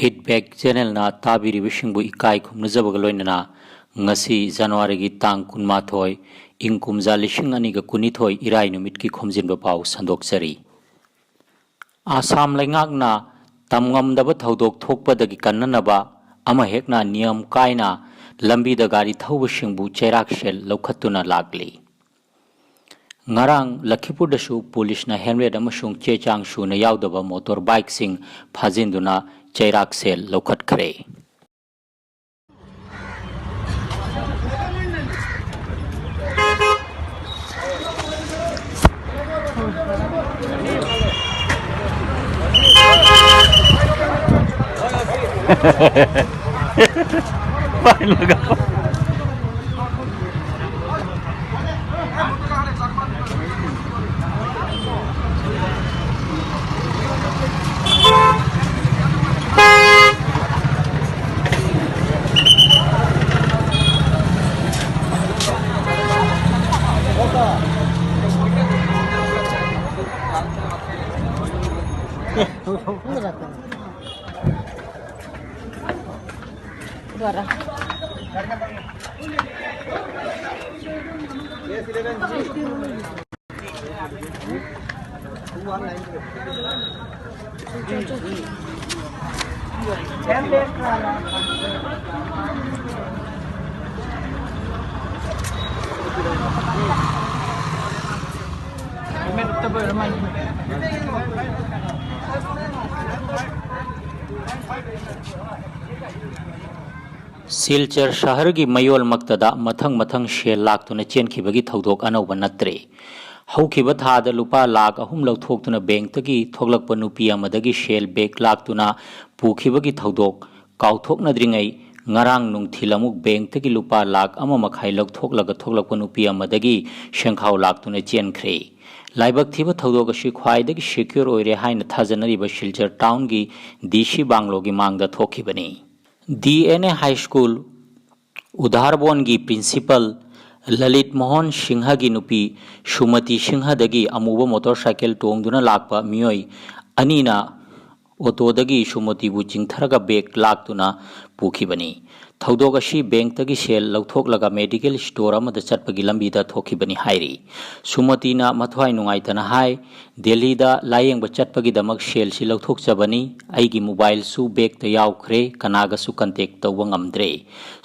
Feedback channel ना ताबीरी विशिंगबु इकाई खुमनजबग लोइनना ngasi January gi tang kunmathoi ingkumja lishing ani ga kunithoi irai numit ki khomjinba pau sandokchari Assam laingakna tamngamdaba thodok thokpadagi kannanaba ama hekna niyam kaina lambi da gari thawbashingbu cheirak shel lokhatuna lagli ngarang Lakhipur dasu police na helmet amasung chechang shu na yaudaba motorbike sing phajinduna cheirak sel lokhat khare Pain lगा Suara. Silchar shahar gi mayol maktada mathang mathang shel laktuna chenkhibagi thodok anauba natre haukiba thada lupa lakh ahum lauthokuna bank tagi thoglakpa nupi amadagi shel bag laktuna pukhibagi thodok kauthoknadringai ngarang nungthil amuk bank tagi lupa lakh ama makhai lauthoklaga thoglakpa nupi amadagi shenkhau laktuna chenkhre laibak thiba thodok ashi khwaidagi secure oire haina thajanariba Silchar town gi DC banglo gi mangda thokhibani DNA High School Udharbon gi principal Lalit Mohan Singha gi nupi Shumati Singha dagi amuba motorcycle tongduna lakpa miyoi anina auto dagi Shumati bu jingtharaga bag laktuna pukhibani thodok ashi bank tagi sel lauthok laga medical store amada chatpagi lambi da thokhibani hairi Shumati na mathwai nungai tana hai Delhi da layeng ba chatpagi damak sel si lauthok chabani aigi mobile su bag ta yaukhre kanaga su contact tawwa ngamdre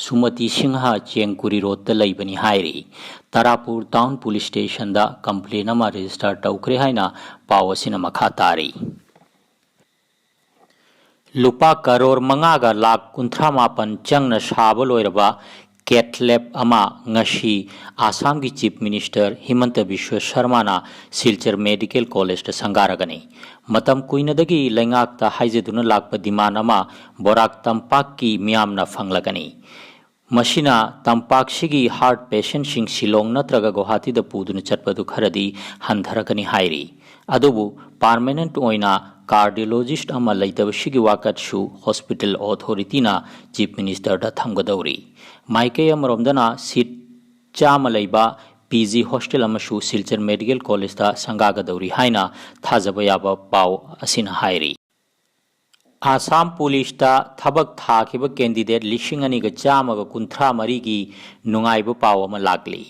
Shumati Singha Chengkuri road ta laibani hairi Tarapur town police station da complaint ama register tawkhre haina pawasina makha tari Lupa karor mangaga lak kunthra mapan changna saba loiraba cat lab ama ngashi Assam gi chief minister Himanta Biswa Sharma na Silchar medical college ta sangaragani matam kuinadagi lengak ta haijaduna lakpa demand ama borak tampak ki miyamna phanglagani Mashina tampak sigi heart patient sing Shillong natraga Guwahati da puduna chatpadu kharadi handharakani hairi adubu permanent oina cardiologist ama laitaba sigi wakat shu hospital authority na chief minister da thamgadauri maike amaromdana seat chama laiba PG hostel amashu Silchar medical college da sangagadauri haina thajaba yaba paw asina hairi Assam police ta thabak thakiba candidate lishing ani ga chama ga kunthra mari gi nungaiba paw ama lagli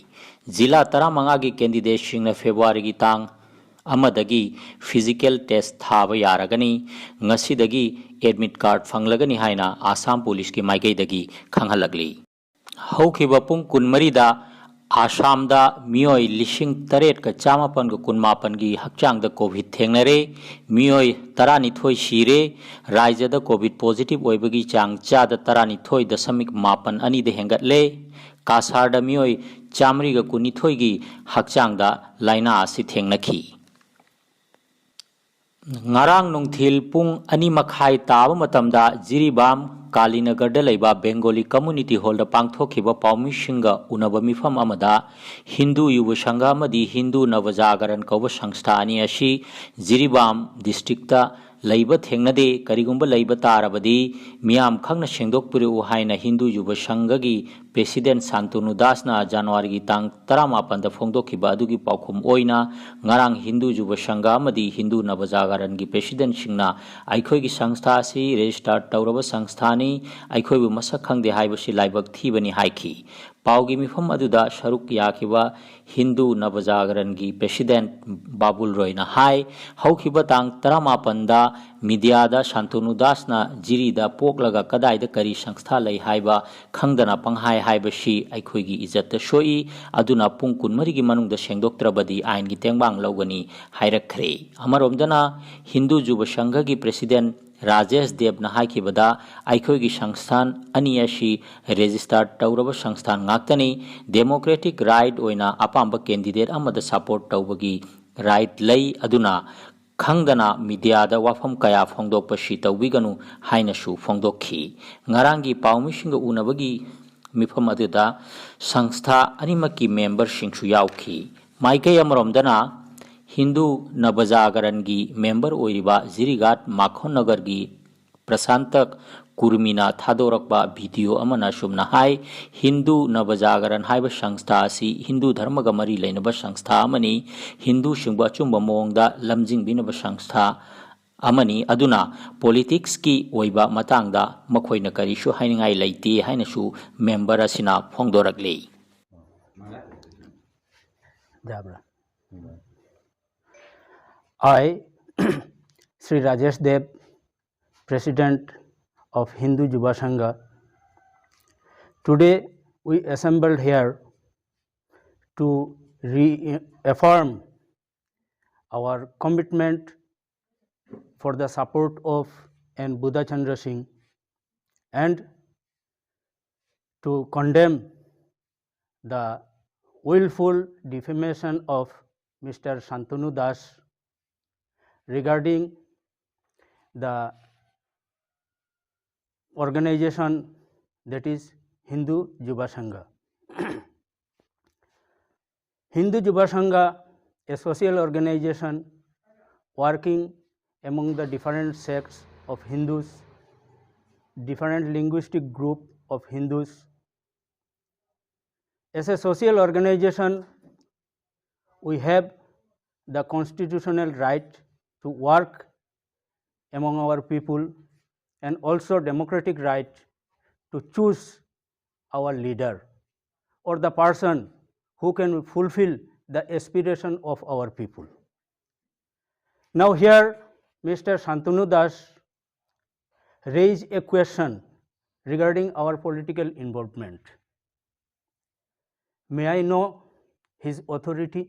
jila 15 gi candidate singna February gi tang amadagi physical test thaba yaragani ngasidagi admit card phanglagani haina Assam police ki maigai dagi khanghalagli haukiba pung kunmari da Assam da miyoi lishing taret ka chamapan ga kunmapan gi hakchang da covid thengnare miyoi tarani thoi shire raija da covid positive oibagi chang cha da tarani thoi da samik mapan ani de hengatle kasar da miyoi chamri ga kuni thoi gi hakchang da laina asi thengnakhi ngarang nungthil pung ani makhai taba matamda Jiribam Kalinagar da laiba Bengali community hall da pangthokhiba pawmishinga unaba mifam amada Hindu yuva sangha amadi Hindu Navajagaran kauba sangstha ani ashi Jiribam district ta laiba thengnade karigumba laiba tarabadi miyam khangna sengdokpuri haina Hindu yuva sangha gi President Santanu Dasna January gi tang 18 da phongdokhiba adugi paukhum oina ngarang Hindu Juba Sangha amadi Hindu Nabajagaran gi President singna aikhoi gi sangstha si register tawraba sangstha ni aikhoi bu masak khangde haibasi laibak thibani haiki paugi mifam aduda sharuk yakiba Hindu Nabajagaran gi President Babul Roy na hai haukiba tang 18 da media da Santanu Dasna jiri da poklaga kadai da kari sangstha lai haiba khangdana panghai haibasi aikhoi gi izat da shoi aduna pung kun mari gi manung da sengdoktrabadi ain gi tengbang lawgani hairakkhre amaromdana Hindu Juba Sangha gi President Rajesh Dev na haikibada aikhoi gi sangsthan ani ashi register tawraba sangsthan ngaktani democratic right oina apamba candidate amada support tawbagi right lay aduna khangdana media da wafam kaya phongdokpashi tawbiganu hainasu phongdokhi ngarangi pawmisinga unabagi mifam aduda sangstha animaki member singsu yauki maikai amaromdana Hindu Nabajagaran gi member oiriba Zirigat Makhon Nagar gi Prasantak Kurmina Thadorakba video amana sumna hai Hindu Nabajagaran haiba sangstha asi Hindu dharmaga mari leinaba sangstha amani Hindu singba chumba mongda lamjing binaba sangstha amani aduna politics ki oiba matangda makhoina karisu hainingai leite hainasu member asina phongdorakle Jabra. I, Sri Rajesh Dev, President of Hindu Juba Sangha, today we assembled here to reaffirm our commitment for the support of N. Buddha Chandra Singh and to condemn the willful defamation of Mr. Santanu Das regarding the organization that is Hindu Juba Sangha. Hindu Juba Sangha, a social organization working among the different sects of Hindus, different linguistic group of Hindus. As a social organization, we have the constitutional right to work among our people and also democratic right to choose our leader or the person who can fulfill the aspiration of our people. Now here Mr. Santanu Das raised a question regarding our political involvement. May I know his authority?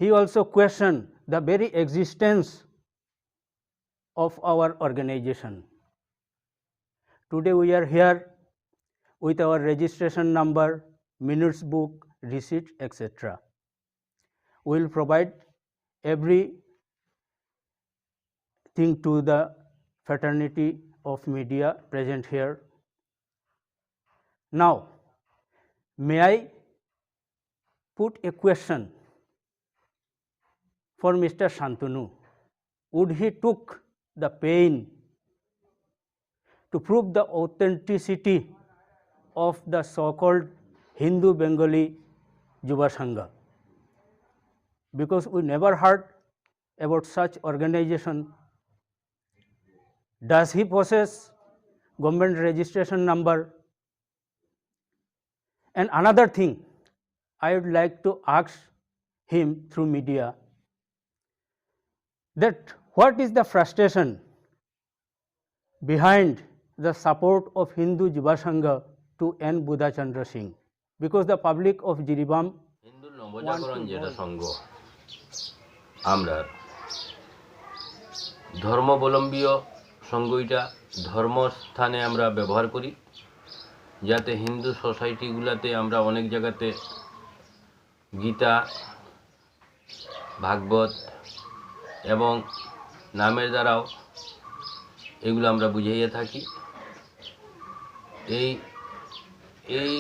He also questioned the very existence of our organization. Today we are here with our registration number, minutes book, receipt, etc. We will provide everything to the fraternity of media present here. Now, may I put a question for Mr. Santanu? Would he took the pain to prove the authenticity of the so-called Hindu Bengali Juba Sangha? Because we never heard about such organization. Does he possess government registration number? And another thing I would like to ask him through media, that what is the frustration behind the support of Hindu Juba Sangha to N. Buddha Chandra Singh? Because the public of Jiribam Hindu নবজাগরণ যেটা সংঘ আমরা ধর্মাবলম্বীয় সংঘটা ধর্মস্থানে আমরা ব্যবহার করি যাতে হিন্দু সোসাইটিগুলোতে আমরা অনেক জায়গাতে গীতা ভাগবত এবং নামের দ্বারাও এগুলো আমরা বুঝাইয়া থাকি এই এই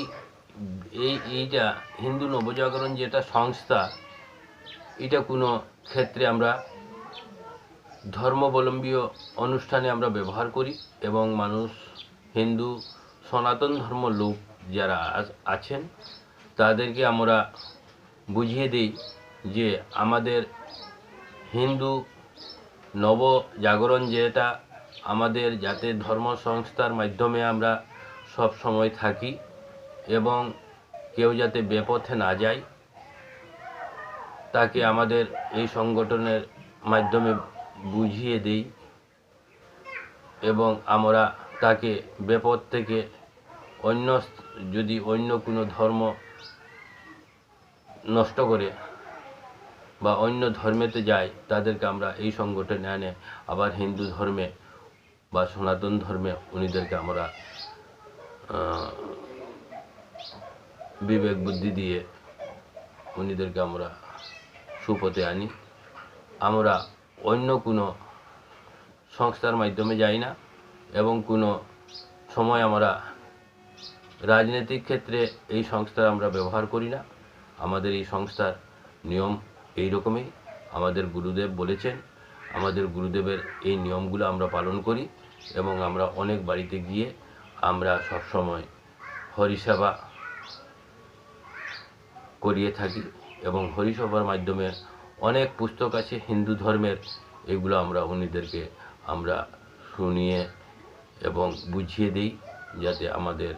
এইটা হিন্দু নবজাগরণ যেটা সংস্থা এটা কোনো ক্ষেত্রে আমরা ধর্মাবলম্বী অনুষ্ঠানে আমরা ব্যবহার করি এবং মানুষ হিন্দু সনাতন ধর্ম লোক যারা আছেন তাদেরকে আমরা বুঝিয়ে দিই যে আমাদের হিন্দু নবজাগরণ যেটা আমাদের যাতে ধর্ম সংস্থার মাধ্যমে আমরা সব সময় থাকি এবং কেউ যাতে বেপথে না যায় তাকে আমাদের এই সংগঠনের মাধ্যমে বুঝিয়ে দিই এবং আমরা তাকে বেপথ থেকে যদি অন্য কোনো ধর্ম নষ্ট করে বা অন্য ধর্মেতে যায় তাদেরকে আমরা এই সংগঠনে আনে আবার হিন্দু ধর্মে বা সনাতন ধর্মে উনিদেরকে আমরা বিবেক বুদ্ধি দিয়ে উনিদেরকে আমরা সুপথে আনি। আমরা অন্য কোনো সংস্থার মাধ্যমে যাই না এবং কোনো সময় আমরা রাজনৈতিক ক্ষেত্রে এই সংস্থার আমরা ব্যবহার করি না। আমাদের এই সংস্থার নিয়ম এই রকমই আমাদের গুরুদেব বলেছেন। আমাদের গুরুদেবের এই নিয়মগুলো আমরা পালন করি এবং আমরা অনেক বাড়িতে গিয়ে আমরা সবসময় হরিসেবা করিয়ে থাকি এবং হরিসভার মাধ্যমে অনেক পুস্তক আছে হিন্দু ধর্মের, এগুলো আমরা উনিদেরকে আমরা শুনিয়ে এবং বুঝিয়ে দিই যাতে আমাদের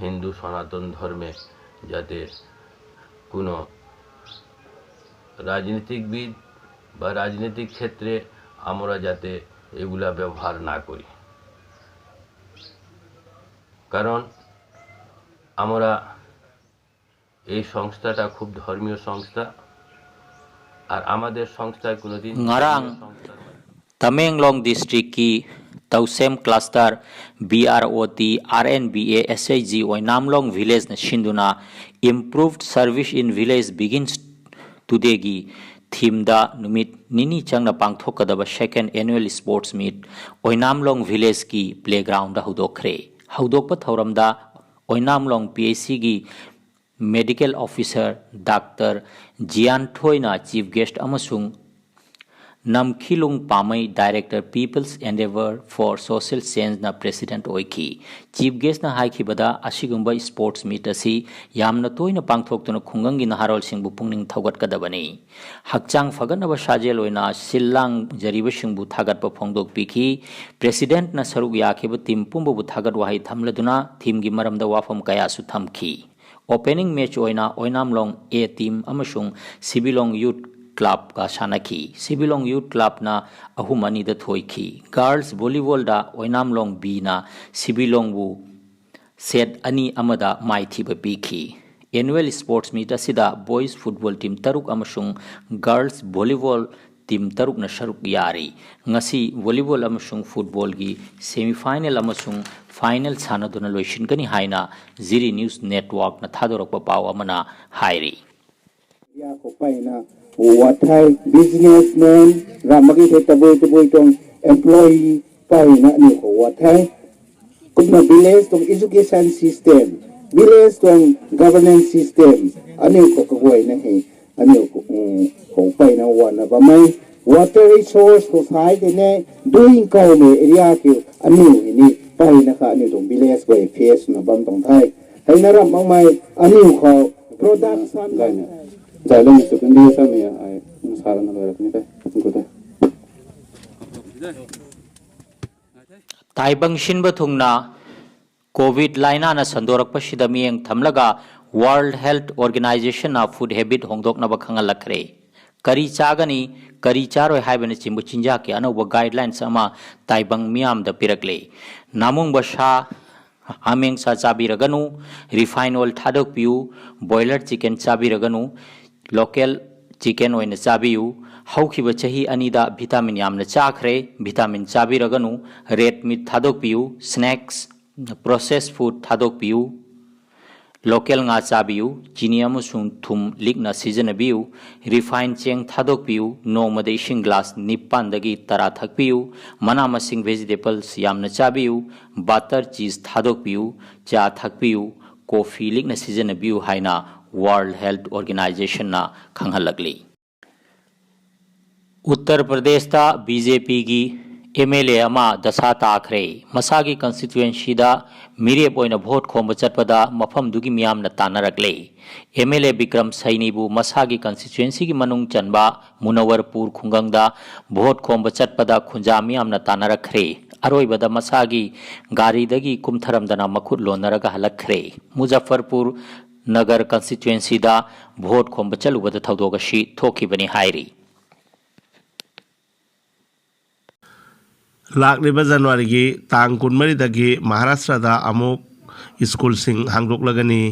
হিন্দু সনাতন ধর্মে যাতে কোনো রাজনীতিকবিদ বা রাজনৈতিক ক্ষেত্রে আমরা যাতে এগুলা ব্যবহার না করি, কারণ আমরা এই সংস্থাটা খুব ধর্মীয় সংস্থা আর আমাদের সংস্থায় কোনোদিন ngarang Tamenglong district ki Tausem cluster BROT RNBA SAG Oinamlong village na Shinduna improved service in village begins today gi theme da numit nini changna pangthokadaba second annual sports meet Oinamlong village ki playground da hudokre hudokpa thoramda Oinamlong PAC gi medical officer Dr. Jian Thoina chief guest amasung Namkhilung Pamai Director People's Endeavor for Social Change na President Oiki Chief Guest na haiki bada asigumba sports meet asi yamna toina pangthoktuna khungangi na harol singbu pungning thogat kadabani hakchang faganaba sajel oina sillang jariba singbu thagat pa phongdok piki President na saruk yakhiba team pumbu bu thagat wahai thamladuna team gi maramda wafam kaya su thamki Opening match oina Oinamlong A team amasung Sibilong Youth Club ka sanaki Sibilong Youth Club na ahumani da thoiki Girls Volleyball da Oinamlong B na Sibilong bu set ani amada mai thiba biki Annual Sports Meet asida Boys Football Team taruk amasung Girls Volleyball Team taruk na sharuk yari ngasi volleyball amasung football gi semi-final amasung final sanaduna loishin kani haina Ziri News Network na thadorakpa paw amana hairi ya ko paina wathai businessman ramagi the taboy tong employee paina ni ko wathai kuma village tong education system village tong governance system ani ko wai na he ani ko paina wana ba mai water resource society ne doing ka me area ki ani ni paina ka ani tong village ko face na bam tong thai hai na ram mai ani ko production gaina Jalan itu kan dia sama ya, saran negara ini teh, kita. Taibang Shinba Thungna COVID laina na sandorak pasida miyeng thamlaga World Health Organization na food habit hongdok na bakhangal lakre kari chagani kari charoi haibani chimbu chinja ki anoba guidelines ama taibang miyam da pirakle namung basha ameng sa chabiraganu refined oil thadok piu boiler chicken chabiraganu local chicken oina chabiu haukiba chahi anida vitamin yamna chakre vitamin chabiraganu red meat thadok piu snacks processed food thadok piu local nga chabiu chini amusung thum likna season abiu refined cheng thadok piu nongmade ising glass nipan dagi tara thakpiu mana masing vegetables yamna chabiu butter cheese thadok piu cha thakpiu coffee likna season abiu haina World Health Organization na khanghalagli Uttar Pradesh ta BJP gi MLA ama dasa takhre masagi constituency da mirep oina vote khomba chatpada mafam dugi miyam na tanarakle MLA Bikram Saini bu masagi constituency gi manung chanba Munawwarpur khungang da vote khomba chatpada khunja miyam na tanarakre aroibada masagi gari dagi kumtharamdana makhut lonaraga halakre Muzaffarpur Nagar constituency da vote khomba chalubada thawdoga shi thokibani hairi लाक्लिबा जनवरी की तांग कुनमरी दगी महाराष्ट्र दा अमुक school Singh हांगदोक लगनी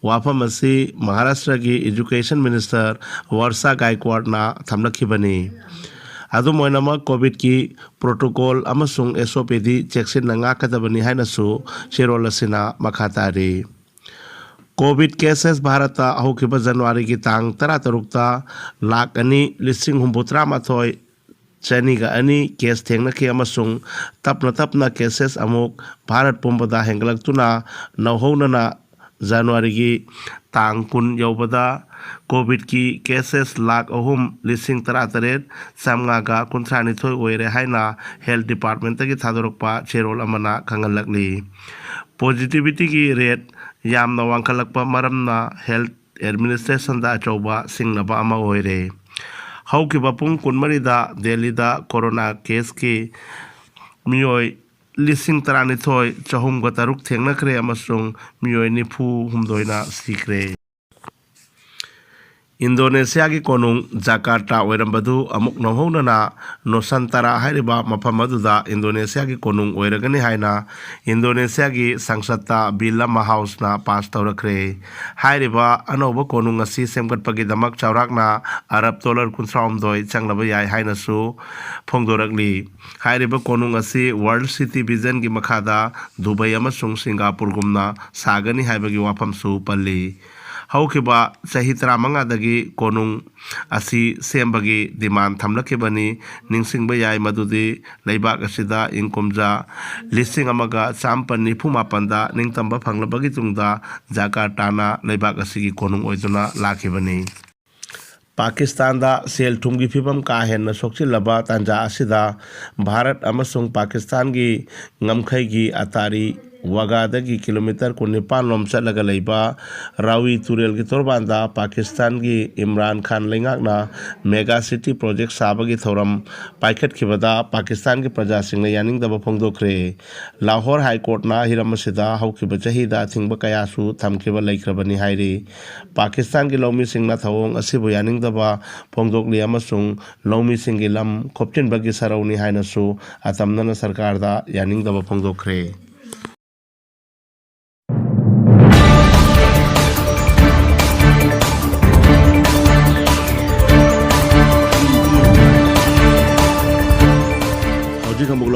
वाफम असी महाराष्ट्र की education minister वर्षा गायकवाड ना थमलखिबनी अदुम ओइनमक Covid की protocol अमसुंग एसओपीडी चेक्सिन नंगा कदबनी हाइनसु शेरोल असिना मखातारी कोविड केसेस भारत अहुखिबा जनवरी की तांग 13 लाख अनि लिसिंग हुम्बुत्रा माथोय चैनिगा अनि केस थेंगनखि अमसुंग तपना केसेस अमुक भारत पुंबदा हेंगलक्तुना नौहौनना जनवरी की तांग कुन यौबदा कोविड की केसेस लाख अहुम लिसिंग 13 सामगागा कुंथ्रानिथोय ओइरे हाइना हेल्थ डिपार्टमेंट तगी थादोरकपा चेरोल अमना खंगलकली पॉजिटिविटी की रेट यामना वांखलकपा मरमना हेल्थ एडमिनिस्ट्रेशन दा अचौबा सिंगनबा अमा ओइरे हौकिबा पुंग कुनमरीदा दिल्लीदा कोरोना केस की मियोय लिसिंग 13,406 थेंगनखरे अमसुंग मियोय निफु हुमदोइना सिक्रे इंडोनेशिया की कोनुंग जकार्ता ओइरंबदु अमुक नौहौनना नोसंतरा हाइरिबा मफम अदुदा इंडोनेशिया की कोनुंग ओइरगनी हाइना इंडोनेशिया की संसदता बिल अमा हाउसना पास तौरखरे हाइरिबा अनौबा कोनुंग असी सेमगटपगी दमक चौराकना अरब डॉलर 93 चंगलबा याय हाइनसु फोंगदोरकली हाइरिबा कोनुंग असी वर्ल्ड सिटी विजन की मखादा दुबई अमसुंग सिंगापुर गुमना सागनी हाइबगी वाफमसु पल्ली हौखिबा चही 35 कोनुंग असी सेमबगी डिमांड थमलखिबनी निंगसिंगबा याय मदुदी लेबाक असिदा इंकुमजा लिसिंग अमगा चामपन निफुमापनदा निंगतंबा फंगलबगी तुंगदा जकार्ताना लेबाक असिगी कोनुंग ओइदुना लाखिबनी पाकिस्तान दा सेल थुमगी फिबम का हेन सोक्चिलबा तांजा असिदा भारत अमसुंग पाकिस्तान की ngमखै की अतारी वागादगी किलोमीटर 19 लोम चलगा लेबा रावी तुरेल की तोरबांदा पाकिस्तान की इमरान खान लेंगाकना मेगा सिटी प्रोजेक्ट साबगी थौरम पाइखट खिबदा पाकिस्तान की प्रजा सिंह यानिंगदबा फोंगदोखरे लाहौर हाई कोर्ट ना हिरमसिदा हौखिबा चहीदा थिंगबा कयासु थमखिबा लेख्रबनी हाइरी पाकिस्तान की लौमी सिंहना थवोंग असिबु यानिंगदबा फोंगदोकली अमसुंग लौमी सिंह की लम खोपचिनबगी सरौनी हाइनसु अतमनना सरकार दा यानिंगदबा फोंगदोखरे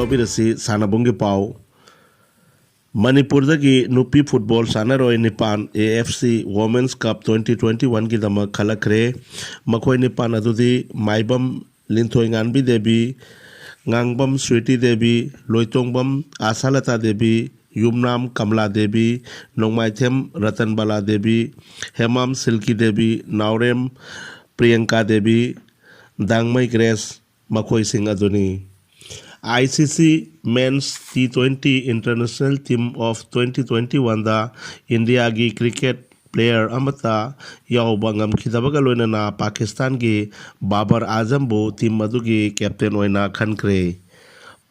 सानबुंगी पाव मणिपुर की नुपी फुटबॉल सानरोय निपान AFC वोमेन्स कप 2021 की दमक खलखरे मखोय निपान अदुदी माइबम लिंथोयंगानबी देवी ngangbam स्वीटी देवी लोइतोंगबम आशालता देवी युमनाम कमला देवी नोंगमाइथेम रतनबाला देवी हेमाम सिल्की देवी नावरेम प्रियंका देवी दांगमई ग्रेस मखोय सिंह अदुनी ICC Men's T20 International Team of 2021 दा इंडिया की क्रिकेट प्लेयर अमता यावबा ngamkhidaba loinana पाकिस्तान की बाबर आजम बो टीम मदुगी कैप्टन ओइना खनख्रे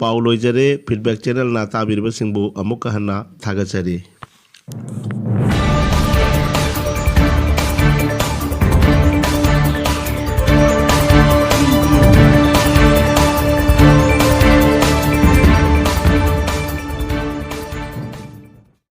पाउ लोइजरे फीडबैक चैनल ना ताबिरबा सिंबु अमुक हन्ना थागचरी।